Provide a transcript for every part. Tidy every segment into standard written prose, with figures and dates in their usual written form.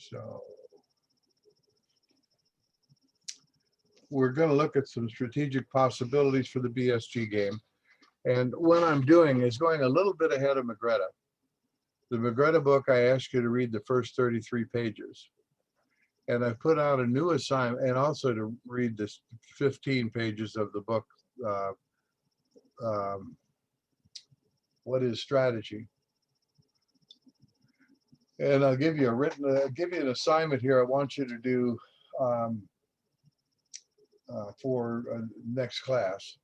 So we're going to look at some strategic possibilities for the BSG game. And what I'm doing is going a little bit ahead of Mgmt. The Mgmt book, I asked you to read the first 33 pages. And I put out a new assignment, and also to read this 15 pages of the book, What is Strategy? And I'll give you a give you an assignment here. I want you to do for next class,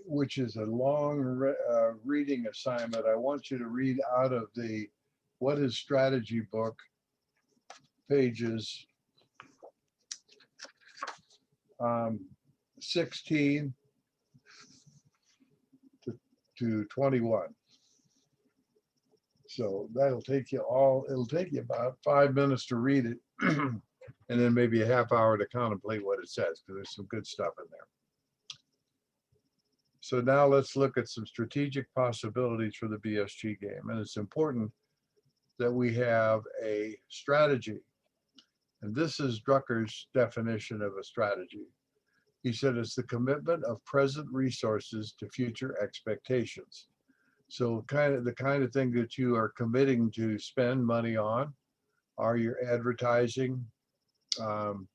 which is a long reading assignment. I want you to read out of the What is Strategy book, pages 16 to 21. So that'll take you it'll take you about 5 minutes to read it, and then maybe a half hour to contemplate what it says, because there's some good stuff in there. So now let's look at some strategic possibilities for the BSG game. And it's important that we have a strategy. And this is Drucker's definition of a strategy. He said it's the commitment of present resources to future expectations. So the kind of thing that you are committing to spend money on are your advertising, the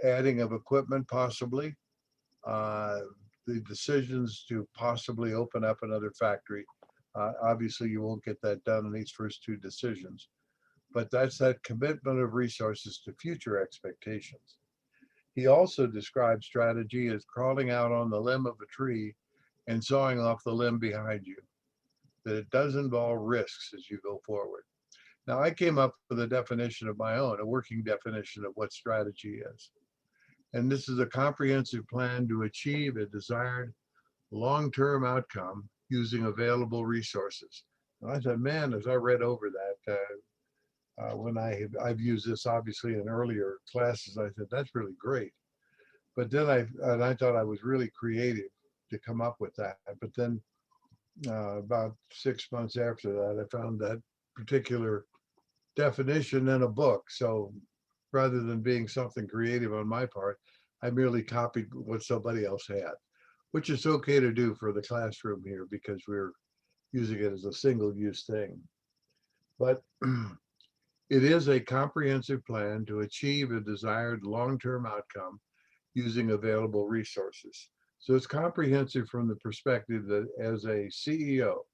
adding of equipment possibly, the decisions to possibly open up another factory. Obviously, you won't get that done in these first two decisions, but that's that commitment of resources to future expectations. He also described strategy as crawling out on the limb of a tree and sawing off the limb behind you, that it does involve risks as you go forward. Now, I came up with a definition of my own, a working definition of what strategy is. And this is a comprehensive plan to achieve a desired long-term outcome using available resources. And I thought, man, as I read over that, when I've used this obviously in earlier classes, I said, that's really great. But then I thought I was really creative to come up with that. But then about 6 months after that, I found that particular definition in a book. So rather than being something creative on my part, I merely copied what somebody else had, which is okay to do for the classroom here because we're using it as a single-use thing. But it is a comprehensive plan to achieve a desired long-term outcome using available resources. So it's comprehensive from the perspective that as a CEO,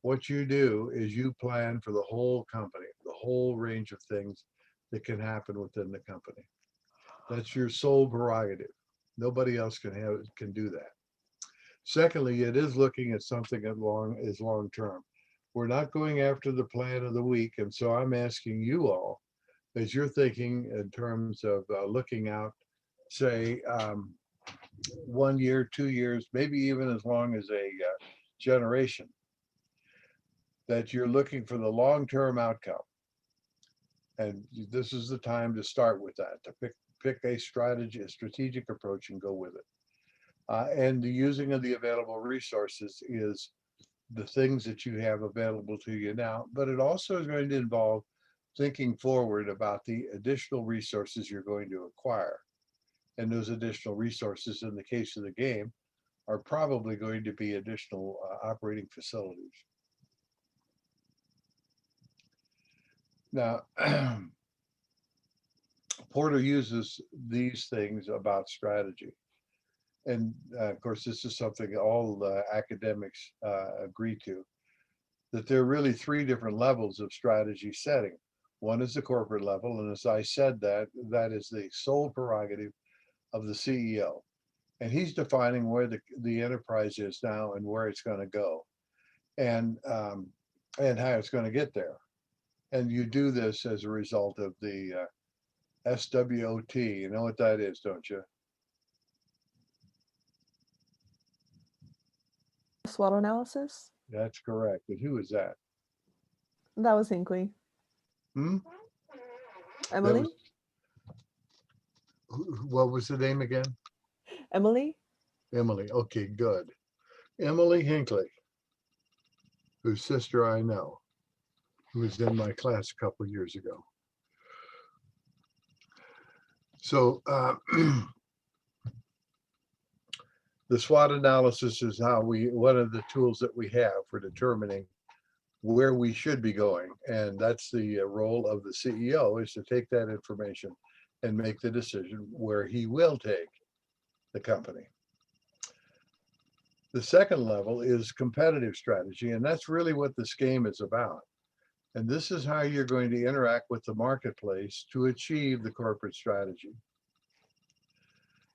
what you do is you plan for the whole company, the whole range of things that can happen within the company. That's your sole prerogative. Nobody else can do that. Secondly, it is looking at something as long term. We're not going after the plan of the week, and so I'm asking you all, as you're thinking in terms of looking out, say 1 year, 2 years, maybe even as long as a generation, that you're looking for the long-term outcome. And this is the time to start with that, to pick a strategy, a strategic approach and go with it. And the using of the available resources is the things that you have available to you now, but it also is going to involve thinking forward about the additional resources you're going to acquire. And those additional resources, in the case of the game, are probably going to be additional operating facilities. Now, Porter uses these things about strategy. And of course, this is something all academics agree to, that there are really 3 different levels of strategy setting. One is the corporate level, and as I said, that is the sole prerogative of the CEO. And he's defining where the enterprise is now and where it's going to go, and how it's going to get there. And you do this as a result of the SWOT. You know what that is, don't you? SWOT analysis? That's correct. But who is that? That was Hinkley. Hmm? Emily? What was the name again? Emily? Emily. Okay, good. Emily Hinkley, whose sister I know, who was in my class a couple of years ago. So the SWOT analysis is one of the tools that we have for determining where we should be going. And that's the role of the CEO, is to take that information and make the decision where he will take the company. The second level is competitive strategy, and that's really what this game is about. And this is how you're going to interact with the marketplace to achieve the corporate strategy,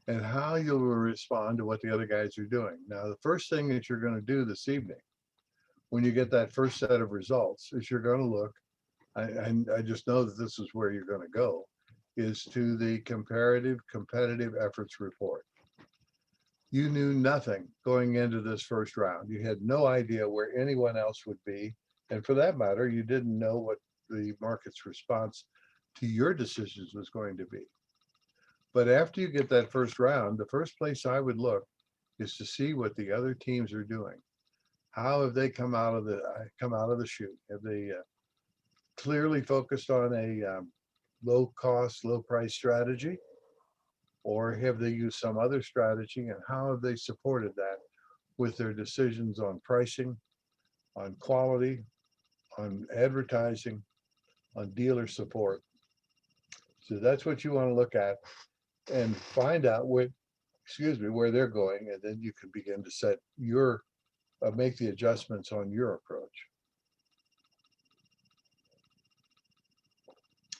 and how you will respond to what the other guys are doing. Now, the first thing that you're going to do this evening, when you get that first set of results, is you're going to look, I just know that this is where you're going to go, is to the comparative competitive efforts report. You knew nothing going into this first round. You had no idea where anyone else would be. And for that matter, you didn't know what the market's response to your decisions was going to be. But after you get that first round, the first place I would look is to see what the other teams are doing. How have they come out of the chute? Have they clearly focused on a low cost, low price strategy? Or have they used some other strategy, and how have they supported that with their decisions on pricing, on quality, on advertising, on dealer support? So that's what you want to look at and find out where they're going, and then you can begin to set your make the adjustments on your approach.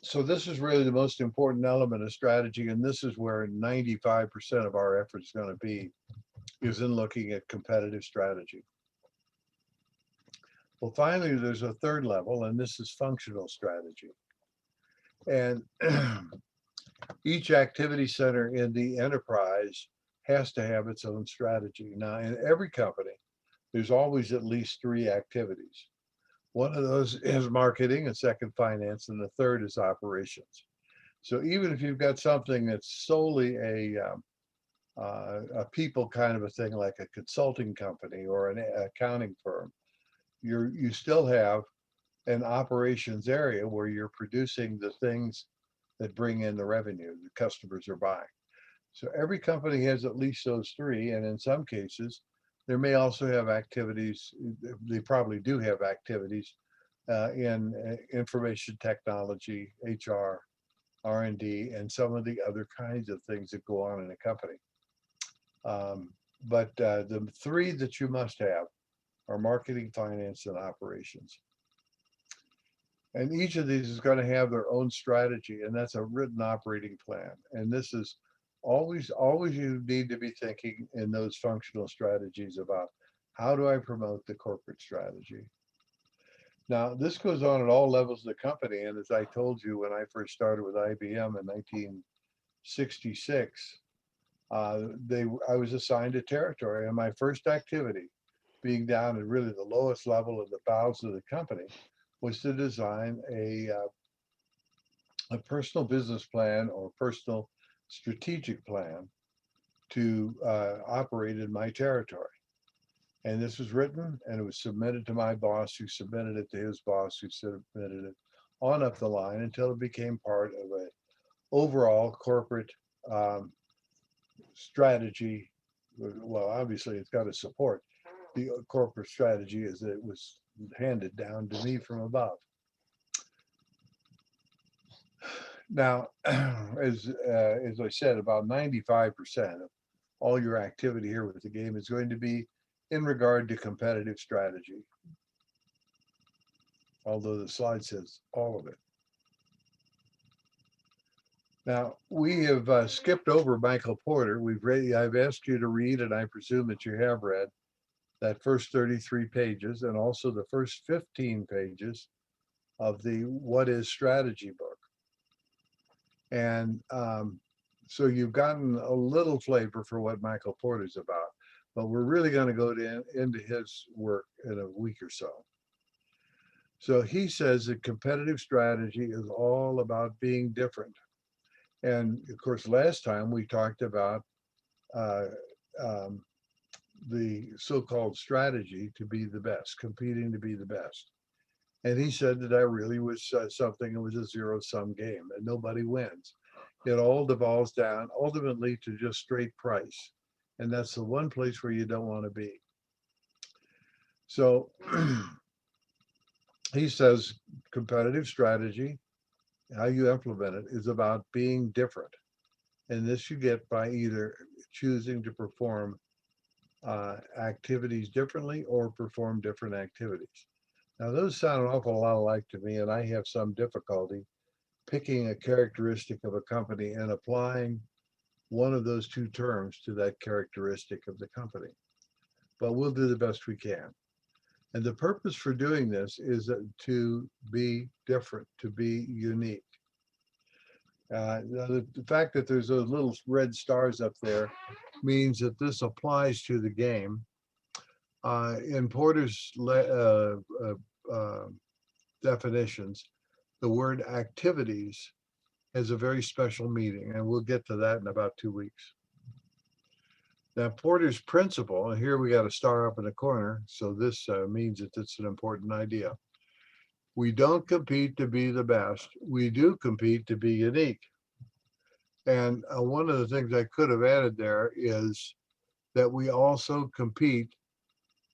So this is really the most important element of strategy, and this is where 95% of our effort is going to be, is in looking at competitive strategy. Well, finally, there's a third level, and this is functional strategy. And each activity center in the enterprise has to have its own strategy. Now, in every company, there's always at least 3 activities. One of those is marketing, a second finance, and the third is operations. So even if you've got something that's solely a people kind of a thing, like a consulting company or an accounting firm, you still have an operations area where you're producing the things that bring in the revenue the customers are buying. So every company has at least those 3, and in some cases, there may also have activities, they probably do have activities in information technology, HR, R&D, and some of the other kinds of things that go on in a company. But the 3 that you must have are marketing, finance, and operations. And each of these is going to have their own strategy, and that's a written operating plan. And this is always you need to be thinking in those functional strategies about, how do I promote the corporate strategy? Now, this goes on at all levels of the company. And as I told you, when I first started with IBM in 1966, I was assigned a territory, and my first activity, being down at really the lowest level of the bowels of the company, was to design a personal business plan or personal strategic plan to operate in my territory. And this was written, and it was submitted to my boss, who submitted it to his boss, who submitted it on up the line until it became part of an overall corporate strategy. Well, obviously, it's got to support the corporate strategy as it was handed down to me from above. Now, as I said, about 95% of all your activity here with the game is going to be in regard to competitive strategy, although the slide says all of it. Now, we have skipped over Michael Porter. I've asked you to read, and I presume that you have read, that first 33 pages and also the first 15 pages of the What is Strategy book. And so you've gotten a little flavor for what Michael Porter's about, but we're really going to go into his work in a week or so. So he says that competitive strategy is all about being different. And of course, last time we talked about the so-called strategy to be the best, competing to be the best. And he said that really was something, it was a zero-sum game and nobody wins. It all devolves down ultimately to just straight price. And that's the one place where you don't want to be. So he says competitive strategy, how you implement it, is about being different. And this you get by either choosing to perform activities differently or perform different activities. Now, those sound an awful lot alike to me, and I have some difficulty picking a characteristic of a company and applying one of those two terms to that characteristic of the company. But we'll do the best we can. And the purpose for doing this is to be different, to be unique. The fact that there's those little red stars up there means that this applies to the game. In Porter's definitions, the word activities has a very special meaning, and we'll get to that in about 2 weeks. Now, Porter's principle, and here we got a star up in the corner, so this means that it's an important idea. We don't compete to be the best. We do compete to be unique. And one of the things I could have added there is that we also compete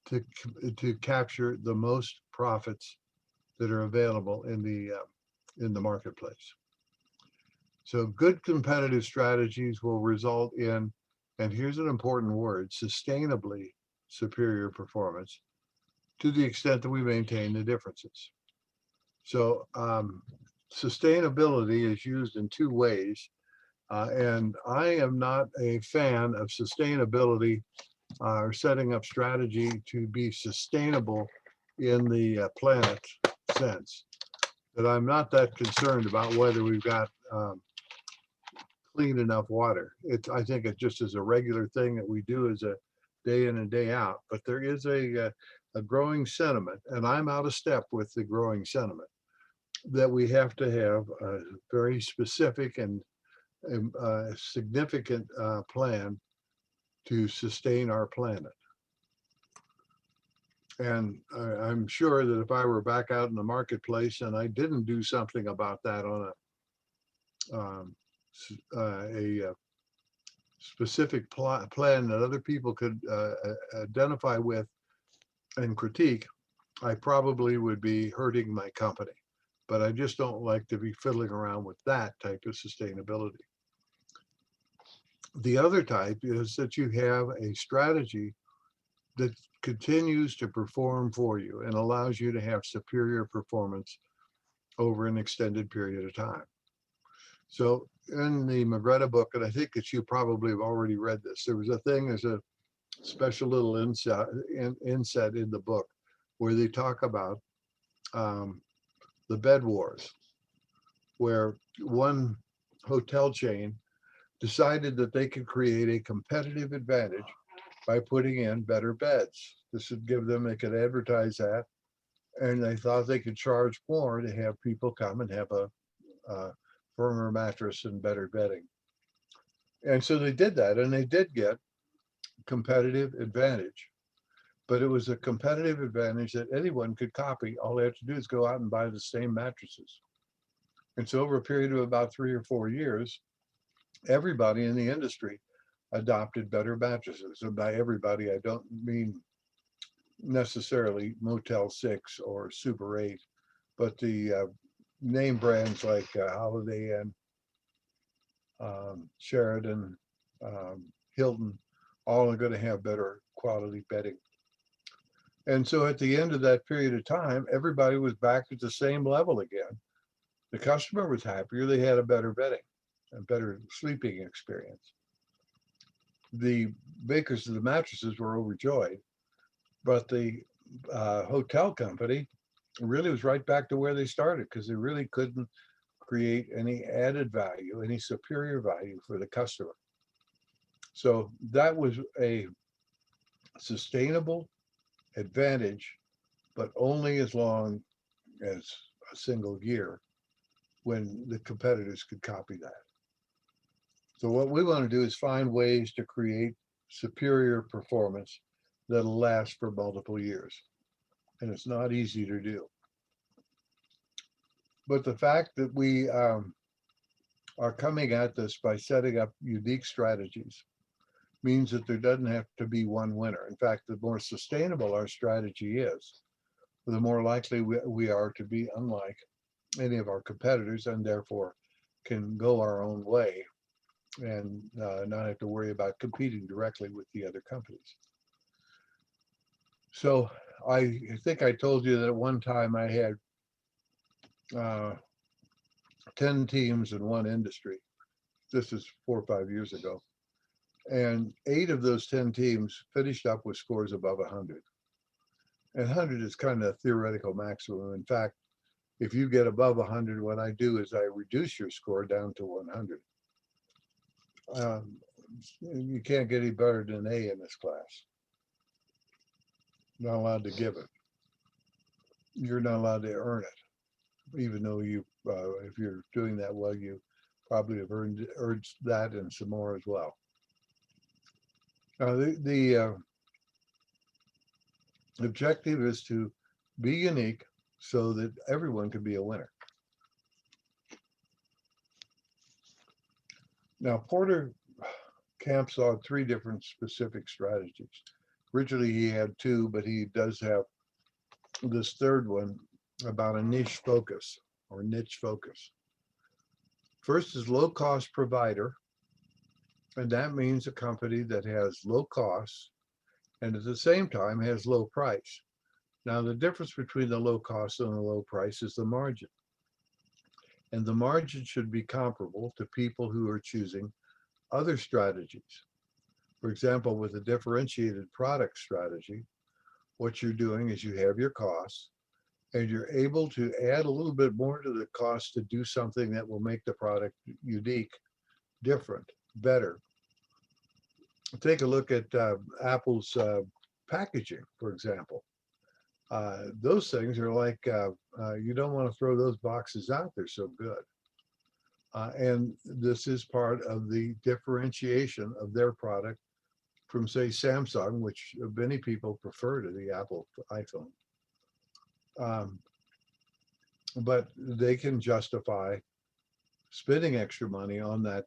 to capture the most profits that are available in the marketplace. So good competitive strategies will result in, and here's an important word, sustainably superior performance to the extent that we maintain the differences. So sustainability is used in two ways. And I am not a fan of sustainability or setting up strategy to be sustainable in the planet sense. That I'm not that concerned about whether we've got clean enough water. I think it just is a regular thing that we do as a day in and day out. But there is a growing sentiment, and I'm out of step with the growing sentiment, that we have to have a very specific and significant plan to sustain our planet. And I'm sure that if I were back out in the marketplace and I didn't do something about that on a specific plan that other people could identify with and critique, I probably would be hurting my company. But I just don't like to be fiddling around with that type of sustainability. The other type is that you have a strategy that continues to perform for you and allows you to have superior performance over an extended period of time. So in the Mgmt book, and I think that you probably have already read this, there's a special little inset in the book where they talk about the bed wars, where one hotel chain decided that they could create a competitive advantage by putting in better beds. This would give them, they could advertise that, and they thought they could charge more to have people come and have a firmer mattress and better bedding. And so they did that, and they did get competitive advantage. But it was a competitive advantage that anyone could copy. All they had to do is go out and buy the same mattresses. And so over a period of about 3 or 4 years, everybody in the industry adopted better mattresses. And by everybody, I don't mean necessarily Motel 6 or Super 8, but the name brands like Holiday Inn, Sheridan, Hilton, all are going to have better quality bedding. And so at the end of that period of time, everybody was back at the same level again. The customer was happier. They had a better bedding, a better sleeping experience. The makers of the mattresses were overjoyed, but the hotel company really was right back to where they started because they really couldn't create any added value, any superior value for the customer. So that was a sustainable advantage, but only as long as a single year when the competitors could copy that. So what we want to do is find ways to create superior performance that'll last for multiple years. And it's not easy to do. But the fact that we are coming at this by setting up unique strategies means that there doesn't have to be one winner. In fact, the more sustainable our strategy is, the more likely we are to be unlike any of our competitors, and therefore can go our own way and not have to worry about competing directly with the other companies. So I think I told you that at one time I had uh, 10 teams in one industry. This is 4 or 5 years ago. And 8 of those 10 teams finished up with scores above 100. And 100 is kind of a theoretical maximum. In fact, if you get above 100, what I do is I reduce your score down to 100. You can't get any better than an A in this class. Not allowed to give it. You're not allowed to earn it, even though you, if you're doing that well, you probably have earned that and some more as well. Now, the objective is to be unique so that everyone can be a winner. Now, Porter camps on 3 different specific strategies. Originally, he had 2, but he does have this third one about a niche focus or niche focus. First is low cost provider, and that means a company that has low costs and at the same time has low price. Now, the difference between the low cost and the low price is the margin. And the margin should be comparable to people who are choosing other strategies. For example, with a differentiated product strategy, what you're doing is you have your costs and you're able to add a little bit more to the cost to do something that will make the product unique, different, better. Take a look at Apple's packaging, for example. Those things are like, you don't want to throw those boxes out, they're so good. And this is part of the differentiation of their product from, say, Samsung, which many people prefer to the Apple iPhone. But they can justify spending extra money on that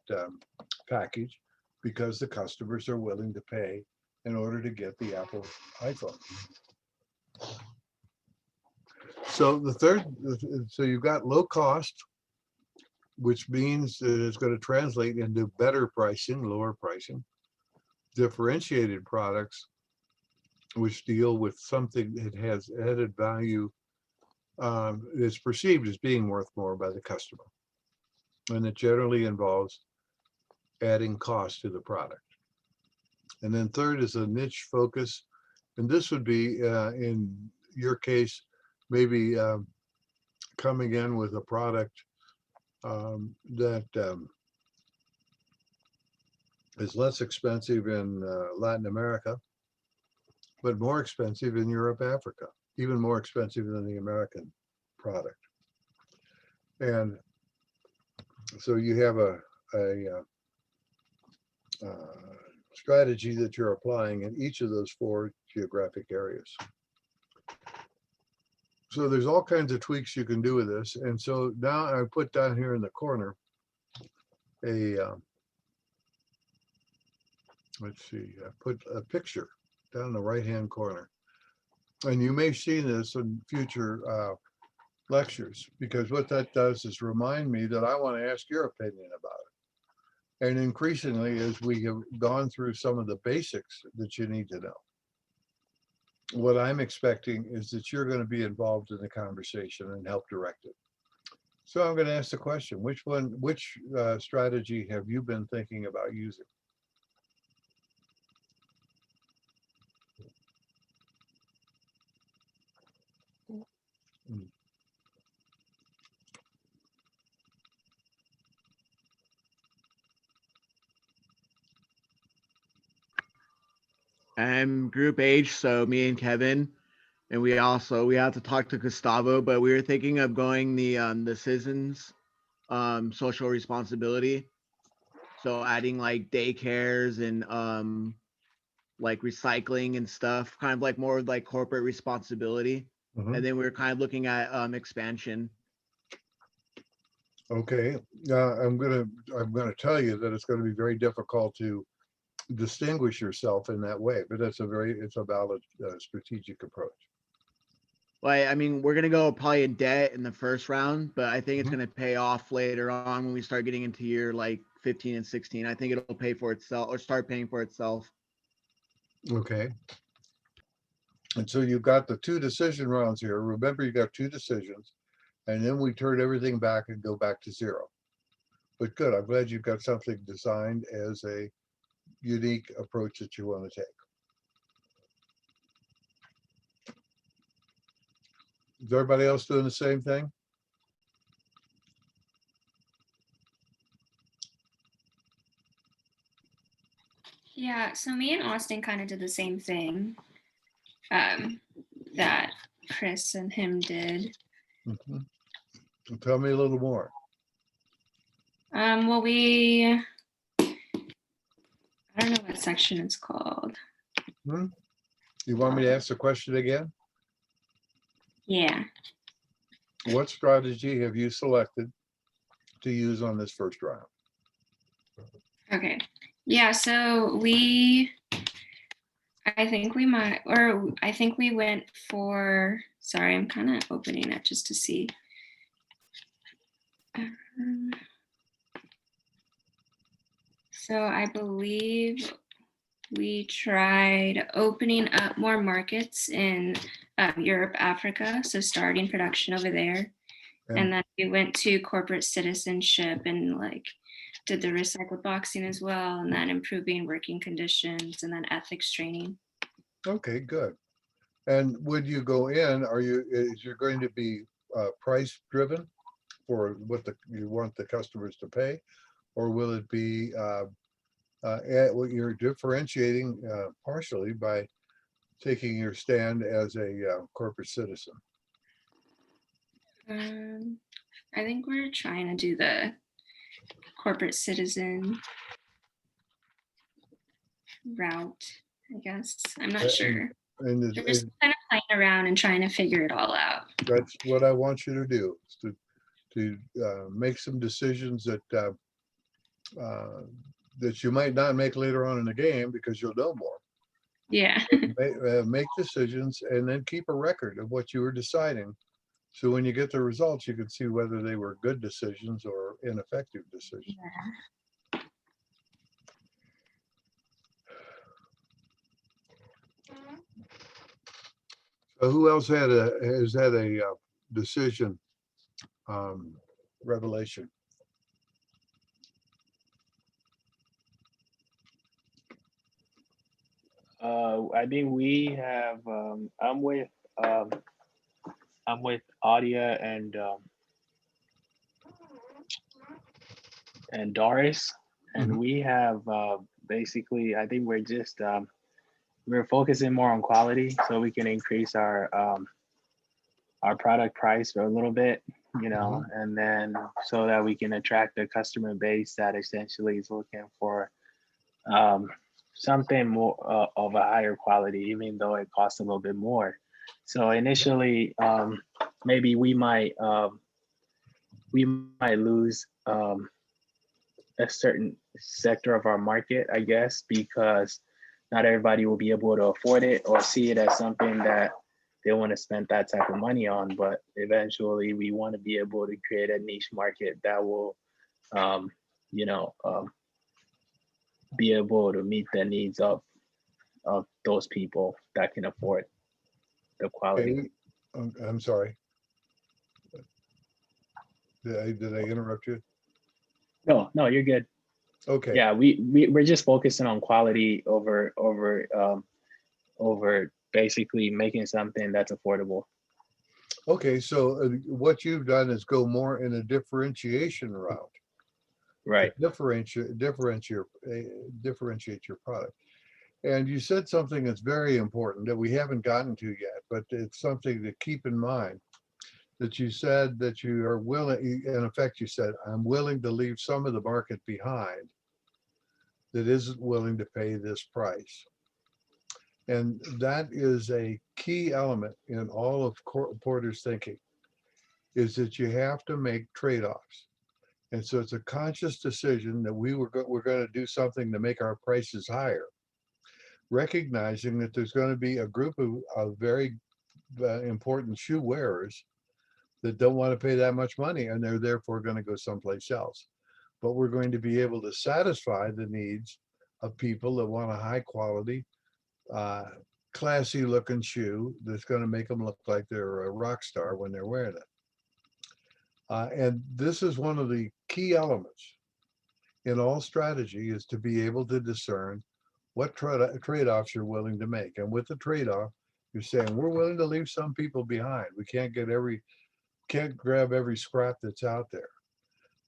package because the customers are willing to pay in order to get the Apple iPhone. So the third, so you've got low cost, which means that it's going to translate into better pricing, lower pricing. Differentiated products, which deal with something that has added value, is perceived as being worth more by the customer. And it generally involves adding cost to the product. And then third is a niche focus. And this would be, in your case, maybe coming in with a product that is less expensive in Latin America, but more expensive in Europe, Africa, even more expensive than the American product. And so you have a strategy that you're applying in each of those 4 geographic areas. So there's all kinds of tweaks you can do with this. And so now I put down here in the corner a, let's see, I put a picture down in the right-hand corner. And you may see this in future lectures, because what that does is remind me that I want to ask your opinion about it. And increasingly, as we have gone through some of the basics that you need to know, what I'm expecting is that you're going to be involved in the conversation and help direct it. So I'm going to ask the question, which strategy have you been thinking about using? I'm group H, so me and Kevin, and we have to talk to Gustavo, but we were thinking of going the citizens social responsibility. So adding like daycares and like recycling and stuff, kind of like more like corporate responsibility. Mhm. And then we were kind of looking at expansion. Okay, I'm gonna tell you that it's gonna be very difficult to distinguish yourself in that way, but it's a valid strategic approach. Like, I mean, we're gonna go probably in debt in the first round, but I think it's Mhm. gonna pay off later on when we start getting into year like 15 and 16. I think it'll pay for itself or start paying for itself. Okay. And so you've got the two decision rounds here. Remember, you got two decisions, and then we turn everything back and go back to zero. But good, I'm glad you've got something designed as a unique approach that you want to take. Is everybody else doing the same thing? Yeah, so me and Austin kind of did the same thing that Chris and him did. Mhm. Tell me a little more. Well, I don't know what section it's called. You want me to ask the question again? Yeah. What strategy have you selected to use on this first round? Okay. Yeah, so I think we went for, sorry, I'm kind of opening it just to see. So I believe we tried opening up more markets in Europe, Africa. So starting production over there. And And then we went to corporate citizenship and like did the recycled boxing as well. And then improving working conditions and then ethics training. okay, good. And when you go in, is you're going to be price driven for what you want the customers to pay? Or will it be, what you're differentiating partially by taking your stand as a corporate citizen? I think we're trying to do the corporate citizen route, I guess. I'm not sure. And We're just kind of playing around and trying to figure it all out. that's what I want you to do, is to make some decisions that you might not make later on in the game because you'll know more. Yeah. Make decisions and then keep a record of what you were deciding. So when you get the results, you can see whether they were good decisions or ineffective decisions. So who else has had a decision revelation? I think we have. I'm with Audia and Doris, and Mhm. we have basically. I think we're focusing more on quality, so we can increase our product price for a little bit, and then so that we can attract a customer base that essentially is looking for um, something more of a higher quality, even though it costs a little bit more. So initially, maybe we might lose a certain sector of our market, I guess, because not everybody will be able to afford it or see it as something that they want to spend that type of money on. But eventually, we want to be able to create a niche market that will, um, you know, um, be able to meet the needs of those people that can afford the quality. Okay, I'm sorry. Did I interrupt you? No, you're good. Okay. Yeah, we're just focusing on quality over basically making something that's affordable. Okay, so what you've done is go more in a differentiation route to Right. differentiate your product. And you said something that's very important that we haven't gotten to yet, but it's something to keep in mind. That you said that you are willing, in effect, you said, I'm willing to leave some of the market behind that isn't willing to pay this price. And that is a key element in all of Porter's thinking, is that you have to make trade-offs. And so it's a conscious decision that we're going to do something to make our prices higher, recognizing that there's going to be a group of very important shoe wearers that don't want to pay that much money, and they're therefore going to go someplace else. But we're going to be able to satisfy the needs of people that want a high quality, classy looking shoe that's going to make them look like they're a rock star when they're wearing it. And this is one of the key elements in all strategy, is to be able to discern what trade-offs you're willing to make. And with the trade-off, you're saying we're willing to leave some people behind. We can't grab every scrap that's out there.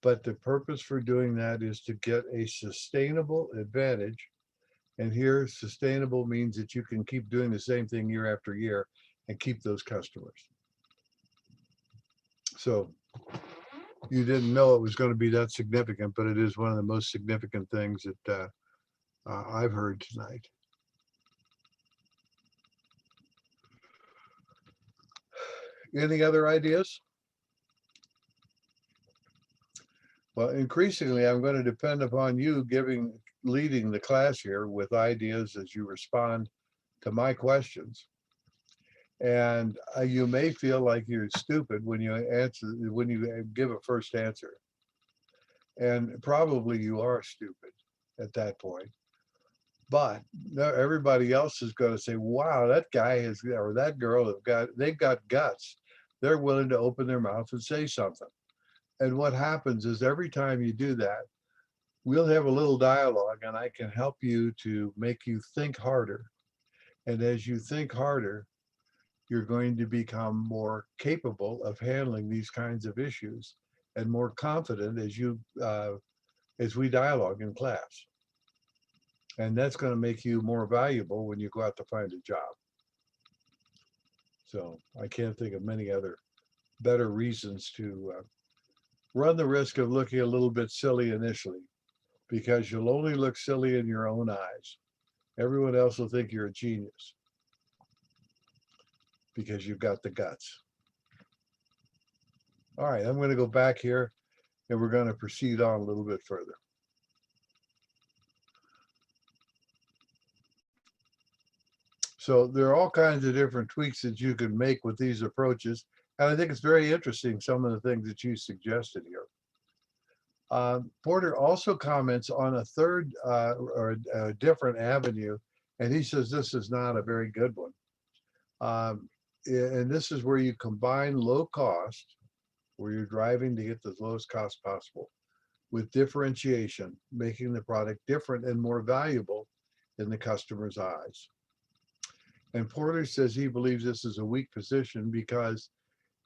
But the purpose for doing that is to get a sustainable advantage. And here, sustainable means that you can keep doing the same thing year after year and keep those customers. So you didn't know it was going to be that significant, but it is one of the most significant things that I've heard tonight. Any other ideas? Well, increasingly, I'm going to depend upon you leading the class here with ideas as you respond to my questions. And you may feel like you're stupid when you give a first answer. And probably you are stupid at that point. But everybody else is going to say, wow, that guy or that girl, they've got guts. They're willing to open their mouth and say something. And what happens is every time you do that, we'll have a little dialogue, and I can help you to make you think harder. And as you think harder, you're going to become more capable of handling these kinds of issues and more confident as we dialogue in class. And that's going to make you more valuable when you go out to find a job. So I can't think of many other better reasons to run the risk of looking a little bit silly initially, because you'll only look silly in your own eyes. Everyone else will think you're a genius because you've got the guts. All right, I'm going to go back here and we're going to proceed on a little bit further. So there are all kinds of different tweaks that you can make with these approaches. And I think it's very interesting, some of the things that you suggested here. Porter also comments on a third or a different avenue, and he says this is not a very good one. And this is where you combine low cost, where you're driving to get the lowest cost possible, with differentiation, making the product different and more valuable in the customer's eyes. And Porter says he believes this is a weak position because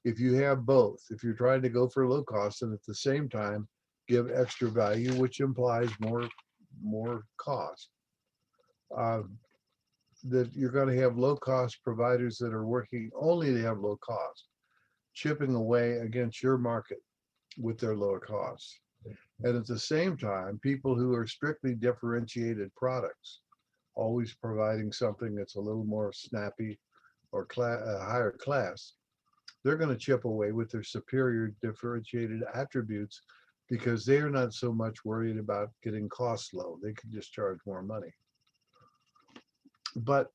if you have both, if you're trying to go for low cost and at the same time give extra value, which implies more cost, that you're going to have low cost providers that are working only to have low cost, chipping away against your market with their lower costs. And at the same time, people who are strictly differentiated products, always providing something that's a little more snappy or higher class, they're going to chip away with their superior differentiated attributes because they are not so much worried about getting costs low. They can just charge more money. But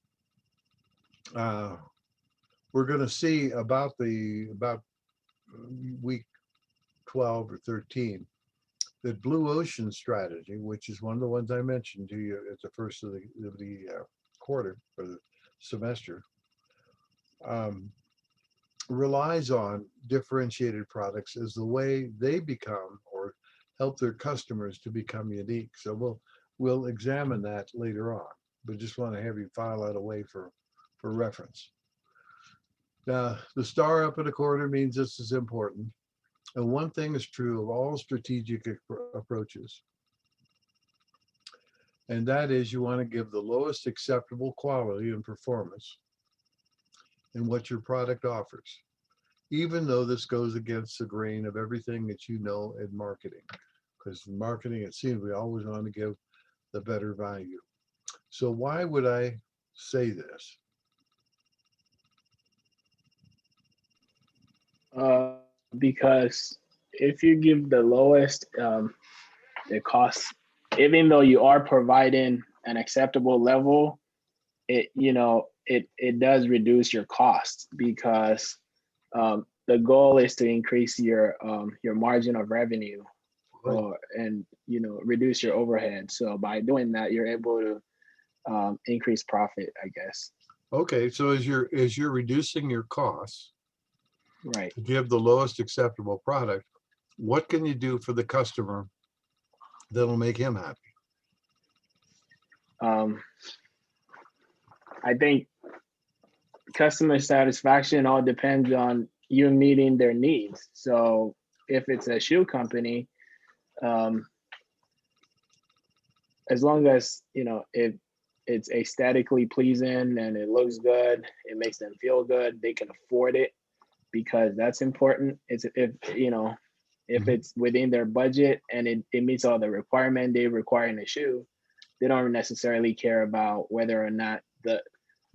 we're going to see about week 12 or 13 that blue ocean strategy, which is one of the ones I mentioned to you at the first of the quarter or the semester, relies on differentiated products as the way they become or help their customers to become unique. So we'll examine that later on, but just want to have you file that away for reference. Now, the star up in the corner means this is important. And one thing is true of all strategic approaches, and that is you want to give the lowest acceptable quality and performance in what your product offers, even though this goes against the grain of everything that you know in marketing. Because in marketing, it seems we always want to give the better value. So why would I say this? Because if you give the lowest, the cost, even though you are providing an acceptable level, it does reduce your costs because the goal is to increase your margin of revenue Right. and reduce your overhead. So by doing that, you're able to increase profit, I guess. Okay, so as you're reducing your costs Right. to give the lowest acceptable product, what can you do for the customer that'll make him happy? I think customer satisfaction all depends on you meeting their needs. So if it's a shoe company, as long as it's aesthetically pleasing and it looks good, it makes them feel good, they can afford it, because that's important. It's if it's within their budget and it meets all the requirement they require in a shoe, they don't necessarily care about whether or not the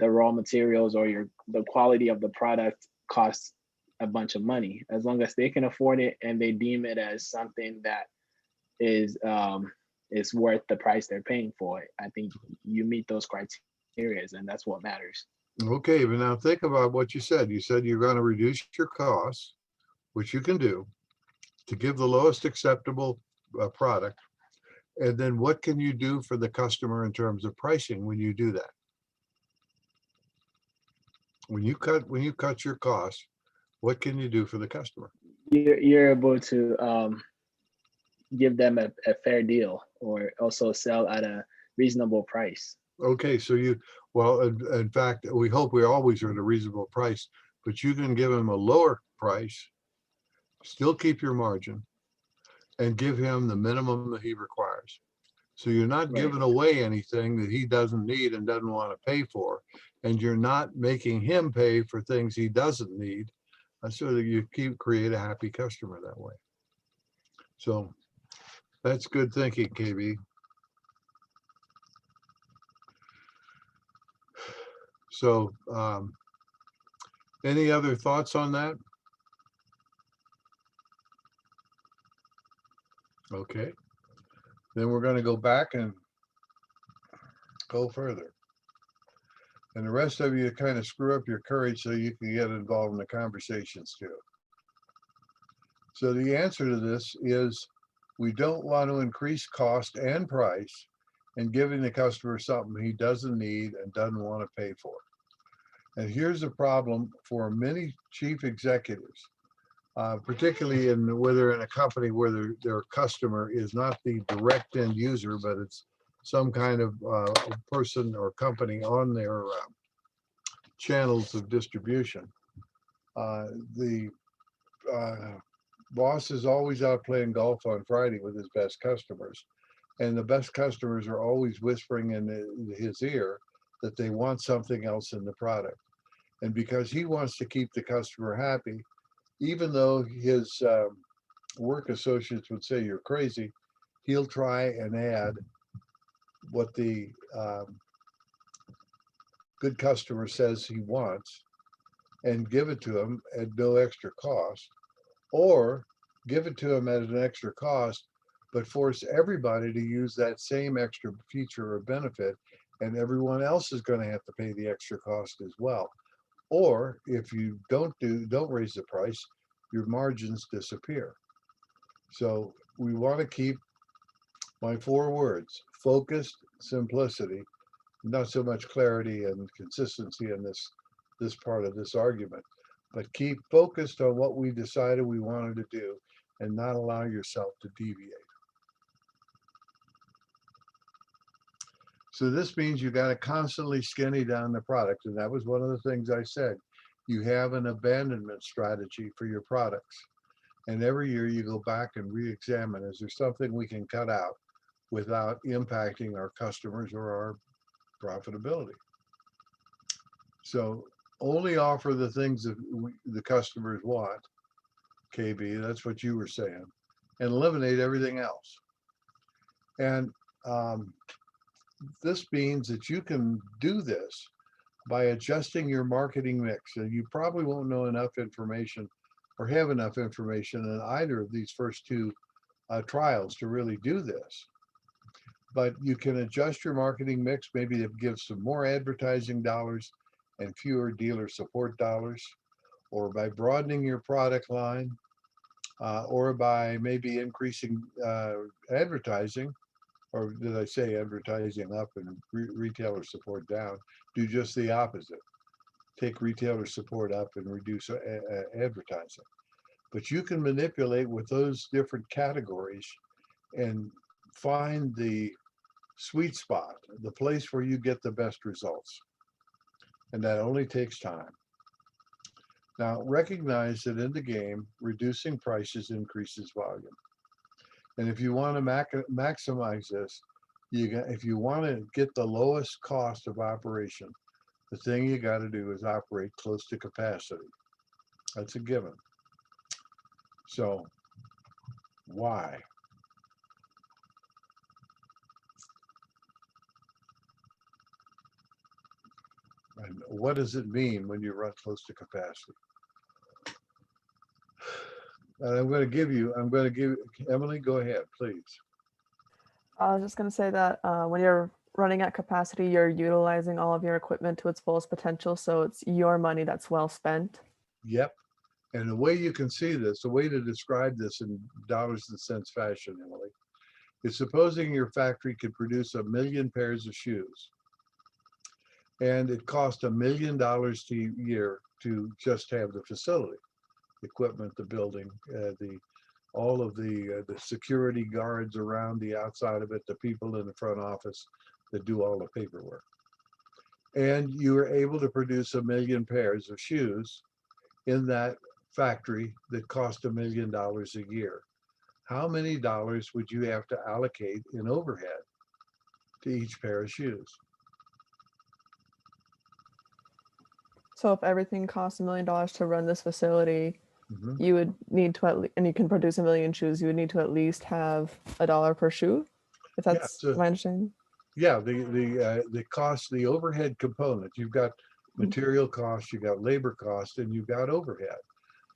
raw materials or the quality of the product costs a bunch of money. As long as they can afford it and they deem it as something that is worth the price they're paying for it, I think you meet those criteria, and that's what matters. Okay, but now think about what you said. You said you're going to reduce your costs, which you can do, to give the lowest acceptable product. And then what can you do for the customer in terms of pricing when you do that? When you cut your costs, what can you do for the customer? You're able to give them a fair deal, or also sell at a reasonable price. Okay, so well, in fact, we hope we always are at a reasonable price, but you can give him a lower price, still keep your margin, and give him the minimum that he requires. So you're not Right. giving away anything that he doesn't need and doesn't want to pay for, and you're not making him pay for things he doesn't need, so that you create a happy customer that way. So that's good thinking, KB. So any other thoughts on that? Okay, then we're going to go back and go further. And the rest of you kind of screw up your courage so you can get involved in the conversations too. So the answer to this is we don't want to increase cost and price and giving the customer something he doesn't need and doesn't want to pay for. And here's the problem for many chief executives, particularly whether in a company where their customer is not the direct end user, but it's some kind of person or company on their channels of distribution. The boss is always out playing golf on Friday with his best customers. And the best customers are always whispering in his ear that they want something else in the product. And because he wants to keep the customer happy, even though his work associates would say you're crazy, he'll try and add what the good customer says he wants and give it to him at no extra cost, or give it to him at an extra cost, but force everybody to use that same extra feature or benefit, and everyone else is going to have to pay the extra cost as well. Or if you don't raise the price, your margins disappear. So we want to keep my 4 words: focused, simplicity, not so much clarity and consistency in this part of this argument, but keep focused on what we decided we wanted to do and not allow yourself to deviate. So this means you got to constantly skinny down the product. And that was one of the things I said. You have an abandonment strategy for your products. And every year you go back and re-examine, is there something we can cut out without impacting our customers or our profitability? So only offer the things that the customers want, KB, that's what you were saying, and eliminate everything else. And this means that you can do this by adjusting your marketing mix. And you probably won't know enough information or have enough information in either of these first two trials to really do this. But you can adjust your marketing mix, maybe to give some more advertising dollars and fewer dealer support dollars, or by broadening your product line, or by maybe increasing advertising, or did I say advertising up and retailer support down? Do just the opposite. Take retailer support up and reduce advertising. But you can manipulate with those different categories and find the sweet spot, the place where you get the best results. And that only takes time. Now, recognize that in the game, reducing prices increases volume. And if you want to maximize this, if you want to get the lowest cost of operation, the thing you got to do is operate close to capacity. That's a given. So, why? And what does it mean when you run close to capacity? And I'm going to give, Emily, go ahead, please. I was just going to say that when you're running at capacity, you're utilizing all of your equipment to its fullest potential. So it's your money that's well spent. Yep. And the way you can see this, the way to describe this in dollars and cents fashion, Emily, is supposing your factory could produce 1 million pairs of shoes. And it cost $1 million a year to just have the facility, equipment, the building, all of the security guards around the outside of it, the people in the front office that do all the paperwork. And you were able to produce 1 million pairs of shoes in that factory that cost $1 million a year. How many dollars would you have to allocate in overhead to each pair of shoes? So if everything costs $1 million to run this facility, Mhm. you would need to and you can produce 1 million shoes, you would need to at least have $1 per shoe. If that's so- my understanding. Yeah, the cost, the overhead component, you've got material costs, you've got labor costs, and you've got overhead.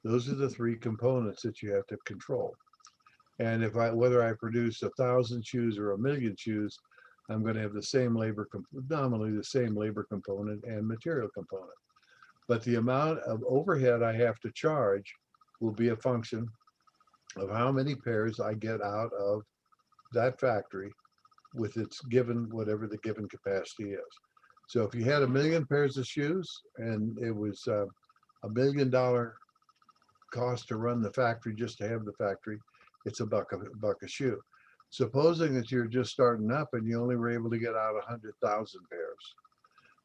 Those are the three components that you have to control. And whether I produce 1,000 shoes or 1 million shoes, I'm going to have the same nominally the same labor component and material component. But the amount of overhead I have to charge will be a function of how many pairs I get out of that factory with its given, whatever the given capacity is. So if you had 1 million pairs of shoes and it was $1 million cost to run the factory, just to have the factory, it's a buck a shoe. Supposing that you're just starting up and you only were able to get out 100,000 pairs,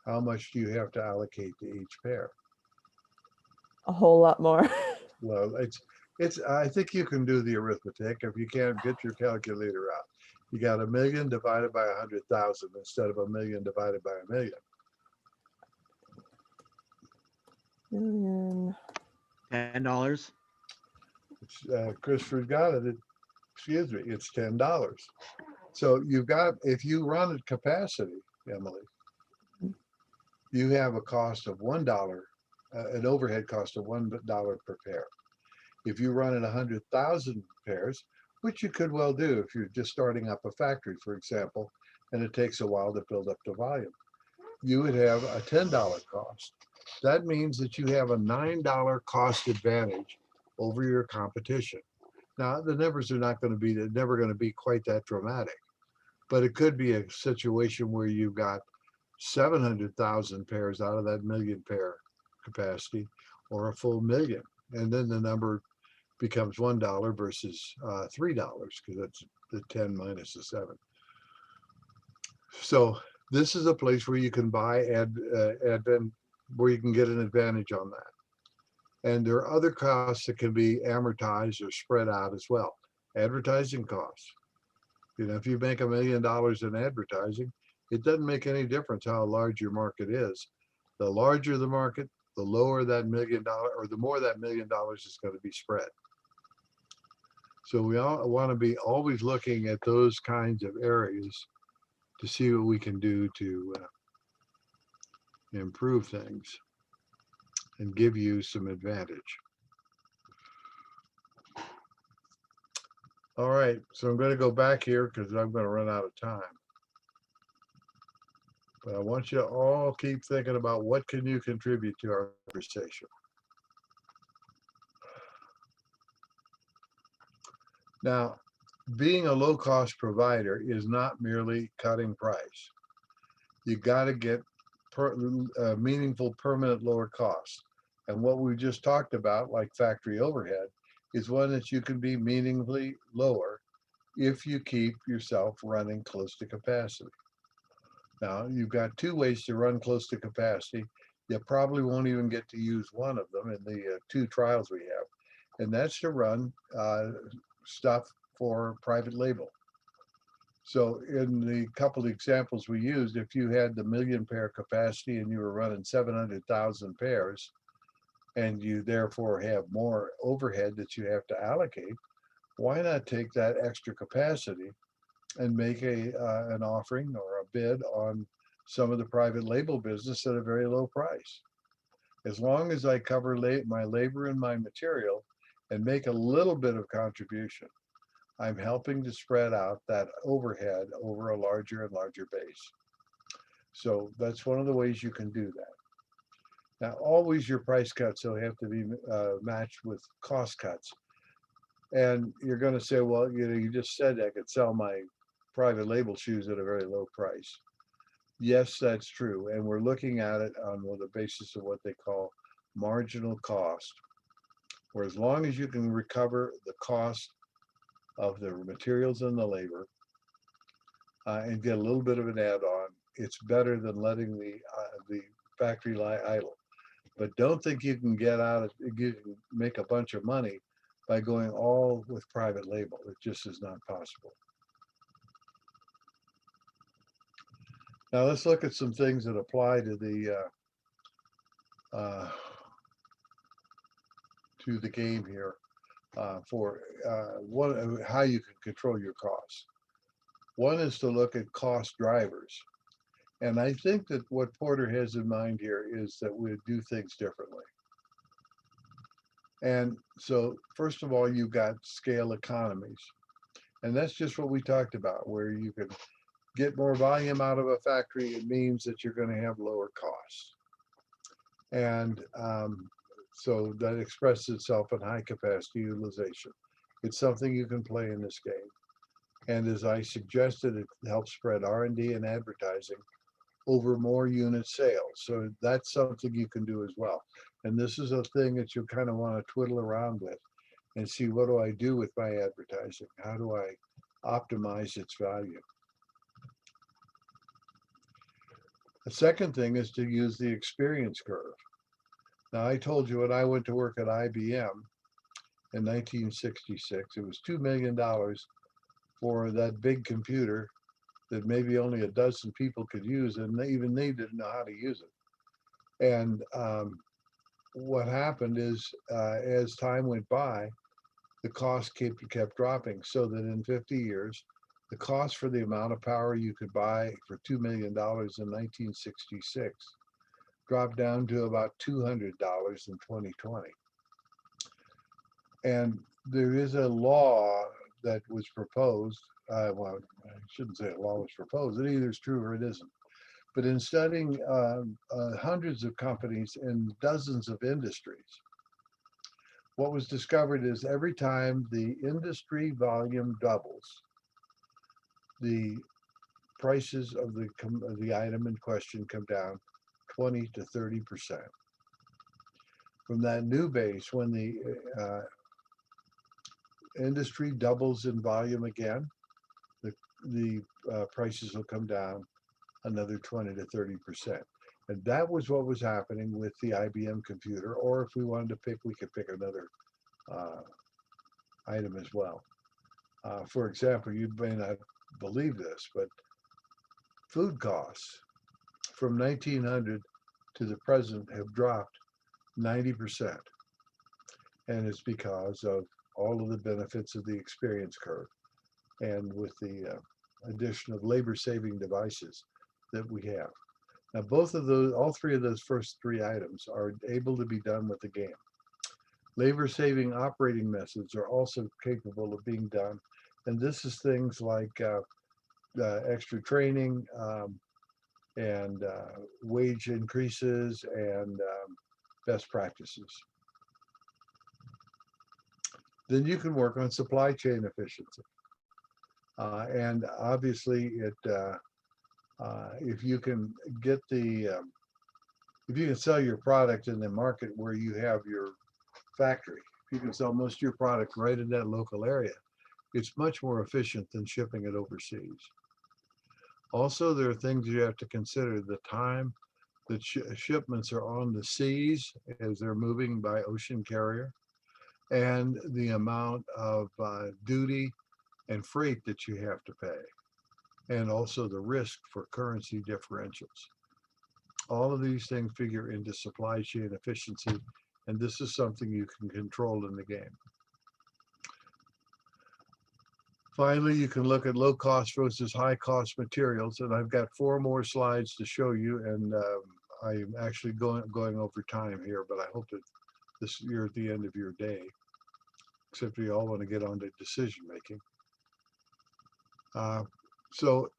how much do you have to allocate to each pair? A whole lot more. Well, I think you can do the arithmetic. If you can't, get your calculator out. You got 1 million divided by 100,000 instead of 1 million divided by 1 million. Million. $10. Christopher's got it. Excuse me, it's $10. So if you run at capacity, Emily, you have a cost of $1, an overhead cost of $1 per pair. If you run at 100,000 pairs, which you could well do if you're just starting up a factory, for example, and it takes a while to build up the volume, you would have a $10 cost. That means that you have a $9 cost advantage over your competition. Now, the numbers are never going to be quite that dramatic, but it could be a situation where you've got 700,000 pairs out of that 1 million pair capacity, or a full million. And then the number becomes $1 versus $3, because that's the 10 minus the 7. So this is a place where you can buy where you can get an advantage on that. And there are other costs that can be amortized or spread out as well. Advertising costs. If you make $1 million in advertising, it doesn't make any difference how large your market is. The larger the market, the lower that $1 million, or the more that $1 million is going to be spread. So we all want to be always looking at those kinds of areas to see what we can do to improve things and give you some advantage. All right, so I'm going to go back here because I'm going to run out of time. But I want you to all keep thinking about what can you contribute to our conversation. Now, being a low-cost provider is not merely cutting price. You got to get meaningful, permanent lower costs. And what we just talked about, like factory overhead, is one that you can be meaningfully lower if you keep yourself running close to capacity. Now, you've got two ways to run close to capacity. You probably won't even get to use one of them in the two trials we have, and that's to run stuff for private label. So in the couple of examples we used, if you had the 1,000,000 pair capacity and you were running 700,000 pairs, and you therefore have more overhead that you have to allocate, why not take that extra capacity and make an offering or a bid on some of the private label business at a very low price? As long as I cover my labor and my material and make a little bit of contribution, I'm helping to spread out that overhead over a larger and larger base. So that's one of the ways you can do that. Now, always your price cuts will have to be matched with cost cuts. And you're going to say, well, you just said I could sell my private label shoes at a very low price. Yes, that's true. And we're looking at it on the basis of what they call marginal cost, where as long as you can recover the cost of the materials and the labor and get a little bit of an add-on, it's better than letting the factory lie idle. But don't think you can make a bunch of money by going all with private label. It just is not possible. Now let's look at some things that apply to the game here for how you can control your costs. One is to look at cost drivers. And I think that what Porter has in mind here is that we do things differently. And so, first of all, you've got scale economies. And that's just what we talked about, where you can get more volume out of a factory. It means that you're going to have lower costs. And so that expresses itself in high capacity utilization. It's something you can play in this game. And as I suggested, it helps spread R&D and advertising over more unit sales. So that's something you can do as well. And this is a thing that you kind of want to twiddle around with and see, what do I do with my advertising? How do I optimize its value? The second thing is to use the experience curve. Now, I told you when I went to work at IBM in 1966, it was $2 million for that big computer that maybe only a dozen people could use, and even they didn't know how to use it. And what happened is, as time went by, the cost kept dropping, so that in 50 years, the cost for the amount of power you could buy for $2 million in 1966 dropped down to about $200 in 2020. And there is a law that was proposed. Well, I shouldn't say a law was proposed. It either is true or it isn't. But in studying hundreds of companies in dozens of industries, what was discovered is every time the industry volume doubles, the prices of the item in question come down 20 to 30%. From that new base, when the industry doubles in volume again, the prices will come down another 20 to 30%. And that was what was happening with the IBM computer, or if we wanted to pick, we could pick another item as well. For example, you may not believe this, but food costs from 1900 to the present have dropped 90%. And it's because of all of the benefits of the experience curve, and with the addition of labor-saving devices that we have. Now, all three of those first three items are able to be done with the game. Labor-saving operating methods are also capable of being done And this is things like extra training and wage increases and best practices. Then you can work on supply chain efficiency. And obviously if you can get if you can sell your product in the market where you have your factory, if you can sell most of your product right in that local area, it's much more efficient than shipping it overseas. Also, there are things you have to consider: the time that shipments are on the seas as they're moving by ocean carrier, and the amount of duty and freight that you have to pay, and also the risk for currency differentials. All of these things figure into supply chain efficiency, and this is something you can control in the game. Finally, you can look at low cost versus high cost materials, and I've got 4 more slides to show you, and I'm actually going over time here, but I hope that you're at the end of your day, except we all want to get on to decision making. So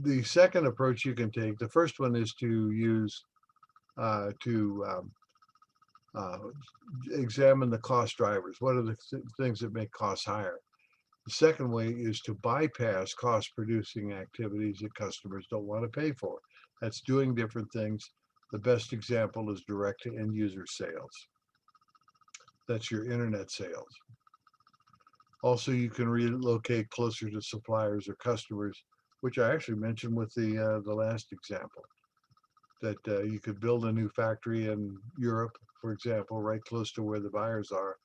the second approach you can take, the first one is to use examine the cost drivers. What are the things that make costs higher? The second way is to bypass cost producing activities that customers don't want to pay for. That's doing different things. The best example is direct to end user sales. That's your internet sales. Also, you can relocate closer to suppliers or customers, which I actually mentioned with the last example, that you could build a new factory in Europe, for example, right close to where the buyers are,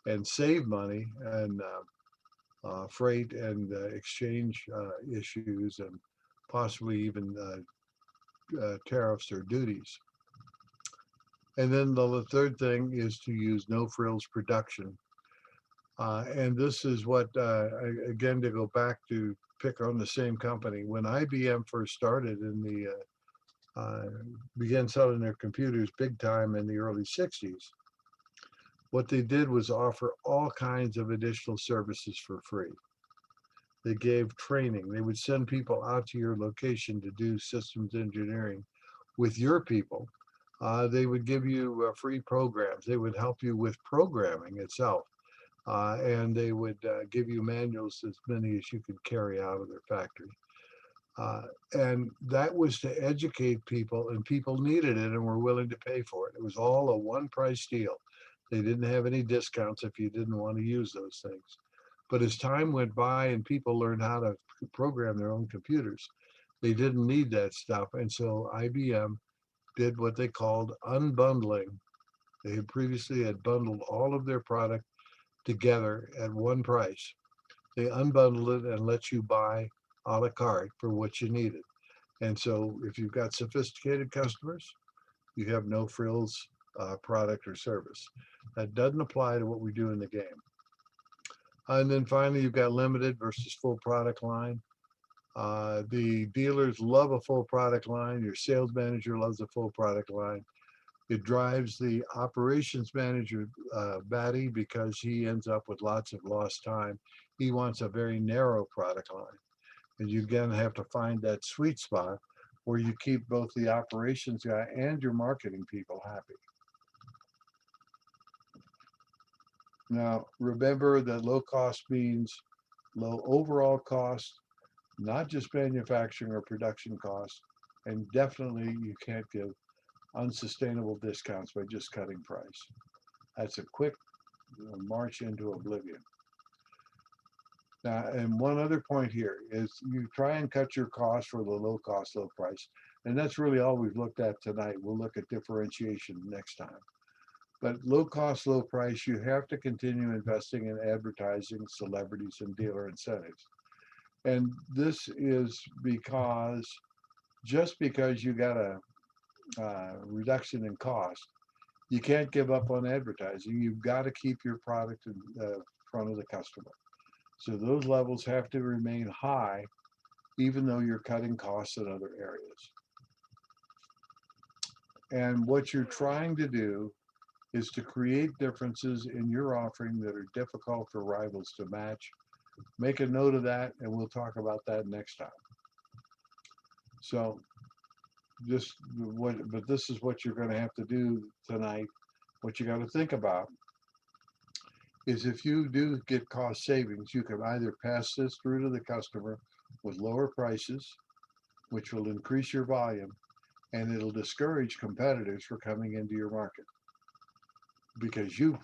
and save money and freight and exchange issues, and possibly even tariffs or duties. And then the third thing is to use no frills production. And this is what, again, to go back to pick on the same company, when IBM first started in began selling their computers big time in the early 60s, what they did was offer all kinds of additional services for free. They gave training. They would send people out to your location to do systems engineering with your people. They would give you free programs. They would help you with programming itself. And they would give you manuals, as many as you could carry out of their factory. And that was to educate people, and people needed it and were willing to pay for it. It was all a one price deal. They didn't have any discounts if you didn't want to use those things. But as time went by and people learned how to program their own computers, they didn't need that stuff. And so IBM did what they called unbundling. They had previously had bundled all of their product together at one price. They unbundled it and let you buy a la carte for what you needed. And so if you've got sophisticated customers, you have no frills product or service. That doesn't apply to what we do in the game. And then finally, you've got limited versus full product line. The dealers love a full product line. Your sales manager loves a full product line. It drives the operations manager batty because he ends up with lots of lost time. He wants a very narrow product line. And you again have to find that sweet spot where you keep both the operations guy and your marketing people happy. Now, remember that low cost means low overall cost, not just manufacturing or production costs, and definitely you can't give unsustainable discounts by just cutting price. That's a quick march into oblivion. Now, and one other point here is you try and cut your costs for the low cost, low price. And that's really all we've looked at tonight. We'll look at differentiation next time. But low cost, low price, you have to continue investing in advertising, celebrities, and dealer incentives. And this is because just because you got a reduction in cost, you can't give up on advertising. You've got to keep your product in front of the customer. So those levels have to remain high, even though you're cutting costs in other areas. And what you're trying to do is to create differences in your offering that are difficult for rivals to match, make a note of that and we'll talk about that next time. So but this is what you're going to have to do tonight. What you got to think about is if you do get cost savings, you can either pass this through to the customer with lower prices, which will increase your volume, and it'll discourage competitors from coming into your market because you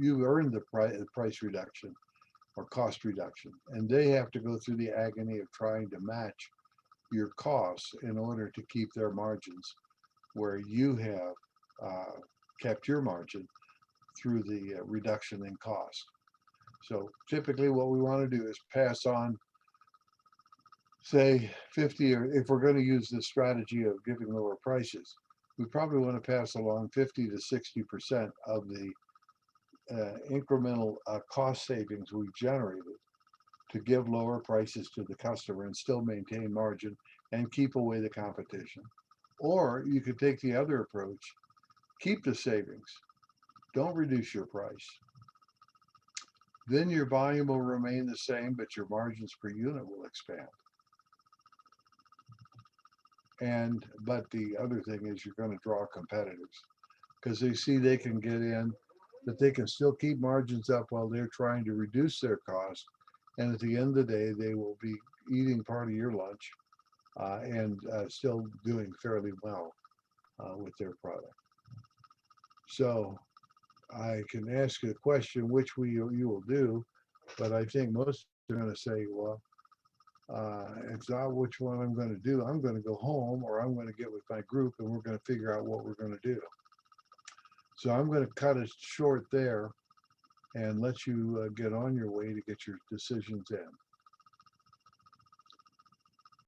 earned the price reduction or cost reduction, and they have to go through the agony of trying to match your costs in order to keep their margins where you have kept your margin through the reduction in cost. So typically what we want to do is pass on, say 50, or if we're going to use this strategy of giving lower prices, we probably want to pass along 50 to 60% of the incremental cost savings we've generated to give lower prices to the customer and still maintain margin and keep away the competition. Or you could take the other approach, keep the savings, don't reduce your price. Then your volume will remain the same, but your margins per unit will expand. But the other thing is you're going to draw competitors because they see they can get in, that they can still keep margins up while they're trying to reduce their cost. And at the end of the day, they will be eating part of your lunch and still doing fairly well with their product. So I can ask you a question, which you will do, but I think most are going to say, well, it's not which one I'm going to do. I'm going to go home or I'm going to get with my group and we're going to figure out what we're going to do. So I'm going to cut it short there and let you get on your way to get your decisions in.